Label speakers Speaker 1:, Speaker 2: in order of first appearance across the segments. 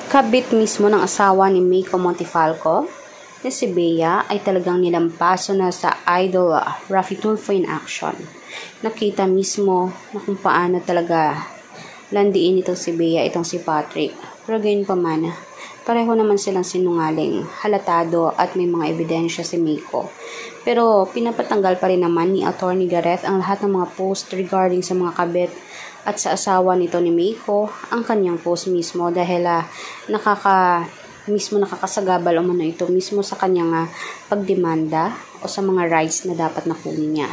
Speaker 1: Kabit mismo ng asawa ni Meiko Montefalco na si Bea ay talagang nilampaso na sa idol Raffy Tulfo in action. Nakita mismo na kung paano talaga landiin itong si Bea, itong si Patrick. Pero gayon pa man, pareho naman silang sinungaling, halatado at may mga ebidensya si Meiko. Pero pinapatanggal pa rin naman ni Attorney Gareth ang lahat ng mga post regarding sa mga kabit at sa asawa nito ni Meiko, ang kanyang post mismo dahil nakakasagabal umano ito mismo sa kanyang pagdemanda o sa mga rights na dapat nakunin niya.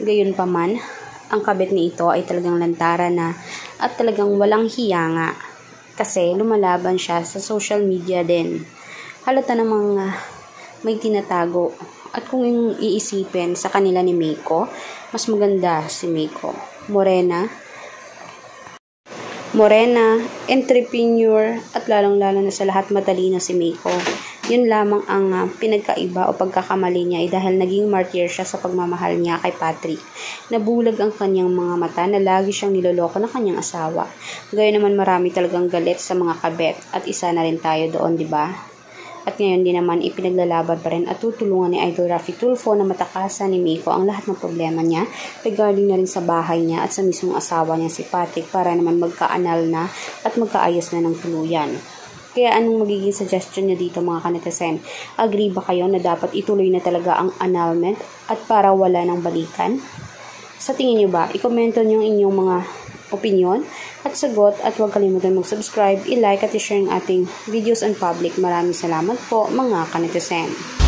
Speaker 1: Gayon pa man, ang kabit ni ito ay talagang lantaran na at talagang walang hiya nga kasi lumalaban siya sa social media din. Halata namang may tinatago at kung yung iisipin sa kanila ni Meiko, mas maganda si Meiko. Morena, entrepreneur, at lalong-lalo na sa lahat matalino si Meiko. Yun lamang ang pinagkaiba o pagkakamali niya ay dahil naging martyr siya sa pagmamahal niya kay Patrick. Nabulag ang kanyang mga mata na lagi siyang niloloko ng kanyang asawa. Gaya naman marami talagang galit sa mga kabet at isa na rin tayo doon, di ba? At ngayon din naman ipinaglalaban pa rin at tutulungan ni Idol Raffy Tulfo na matakasan ni Meiko ang lahat ng problema niya regarding na rin sa bahay niya at sa mismong asawa niya si Patrick para naman magkaanal na at magkaayos na ng tuluyan. Kaya anong magiging suggestion niyo dito mga kanetesen? Agree ba kayo na dapat ituloy na talaga ang annulment at para wala ng balikan? Sa tingin niyo ba? I-komento niyo ang inyong mga opinion at sagot at huwag kalimutan mag-subscribe, i-like at i-share ang ating videos on public. Maraming salamat po mga kanetesen.